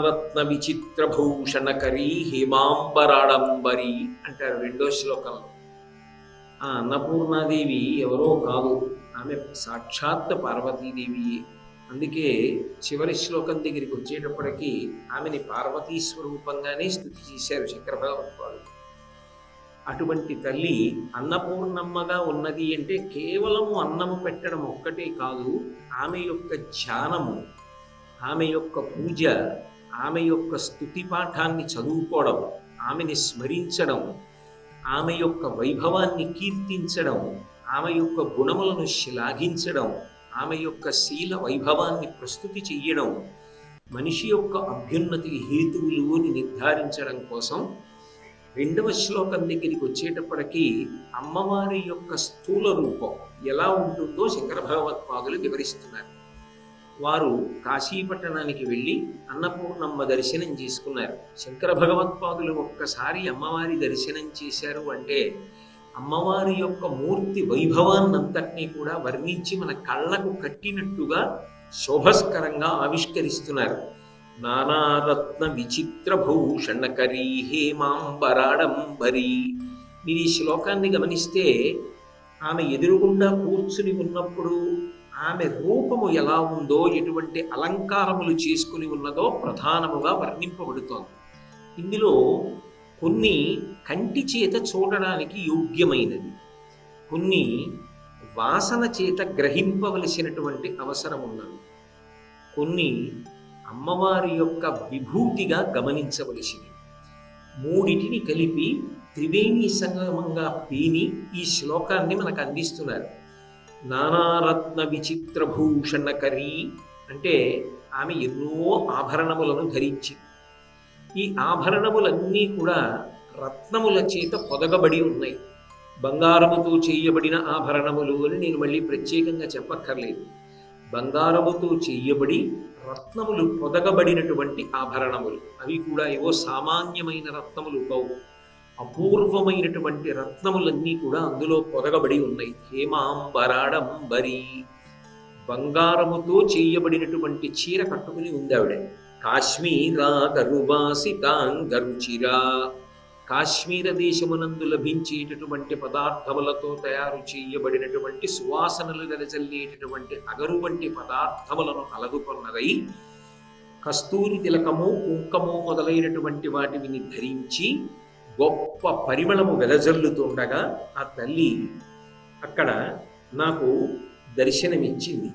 నానారత్న విచిత్రభూషణకరీ హేమాంబరాడంబరి అంటారు రెండో శ్లోకంలో. ఆ అన్నపూర్ణాదేవి ఎవరో కాదు, ఆమె సాక్షాత్ పార్వతీదేవి. అందుకే చివరి శ్లోకం దగ్గరికి వచ్చేటప్పటికీ ఆమెని పార్వతీ స్వరూపంగానే స్తుతి చేశారు శంకర భగవత్పాదులు. అటువంటి తల్లి అన్నపూర్ణమ్మగా ఉన్నది అంటే కేవలము అన్నము పెట్టడం ఒక్కటే కాదు, ఆమె యొక్క ధ్యానము, ఆమె యొక్క పూజ, ఆమె యొక్క స్తుతి పాఠాన్ని చదువుకోవడం, ఆమెని స్మరించడం, ఆమె యొక్క వైభవాన్ని కీర్తించడం, ఆమె యొక్క గుణములను శ్లాఘించడం, ఆమె యొక్క శీల వైభవాన్ని ప్రస్తుతి చెయ్యడం, మనిషి యొక్క అభ్యున్నతికి హేతువులు అని నిర్ధారించడం కోసం రెండవ శ్లోకం దగ్గరికి వచ్చేటప్పటికీ అమ్మవారి యొక్క స్థూల రూపం ఎలా ఉంటుందో శంకర భగవత్పాదులు వివరిస్తున్నారు. వారు కాశీపట్టణానికి వెళ్ళి అన్నపూర్ణమ్మ దర్శనం చేసుకున్నారు. శంకర భగవత్పాదులు ఒక్కసారి అమ్మవారి దర్శనం చేశారు అంటే అమ్మవారి యొక్క మూర్తి వైభవాన్నంతటినీ కూడా వర్ణించి మన కళ్ళకు కట్టినట్టుగా శోభస్కరంగా ఆవిష్కరిస్తున్నారు. నానారత్న విచిత్రభూషణకరీ హేమాంబరాడంబరి. మీరు ఈ శ్లోకాన్ని గమనిస్తే ఆమె ఎదురుగుండా కూర్చుని ఉన్నప్పుడు ఆమె రూపము ఎలా ఉందో, ఎటువంటి అలంకారములు చేసుకుని ఉన్నదో ప్రధానముగా వర్ణింపబడుతోంది. ఇందులో కొన్ని కంటి చేత చూడడానికి యోగ్యమైనది, కొన్ని వాసన చేత గ్రహింపవలసినటువంటి అవసరం ఉన్నది, కొన్ని అమ్మవారి యొక్క విభూతిగా గమనించవలసినవి. మూడిటిని కలిపి త్రివేణి సంగమంగా పీని ఈ శ్లోకాన్ని మనకు అందిస్తున్నారు. నానారత్న విచిత్రభూషణకరీ అంటే ఆమె ఎన్నో ఆభరణములను ధరించింది. ఈ ఆభరణములన్నీ కూడా రత్నముల చేత పొదగబడి ఉన్నాయి. బంగారముతో చేయబడిన ఆభరణములు అని నేను మళ్ళీ ప్రత్యేకంగా చెప్పక్కర్లేదు. బంగారముతో చేయబడి రత్నములు పొదగబడినటువంటి ఆభరణములు, అవి కూడా ఏవో సామాన్యమైన రత్నములు కావు, అపూర్వమైనటువంటి రత్నములన్నీ కూడా అందులో పొదగబడి ఉన్నాయి. హేమాంబరాడంబరి, బంగారముతో చేయబడినటువంటి చీర కట్టుకుని ఉంది ఆవిడ. కాశ్మీరా గరుబాసితాంగరుచిరా, కాశ్మీర దేశమునందు లభించేటటువంటి పదార్థములతో తయారు చేయబడినటువంటి సువాసనలు వెదజల్లేటటువంటి అగరు వంటి పదార్థములను అలదుకొన్నదై కస్తూరి తిలకము, కుంకము మొదలైనటువంటి వాటిని ధరించి గొప్ప పరిమళము వెదజల్లుతుండగా ఆ తల్లి అక్కడ నాకు దర్శనమిచ్చింది.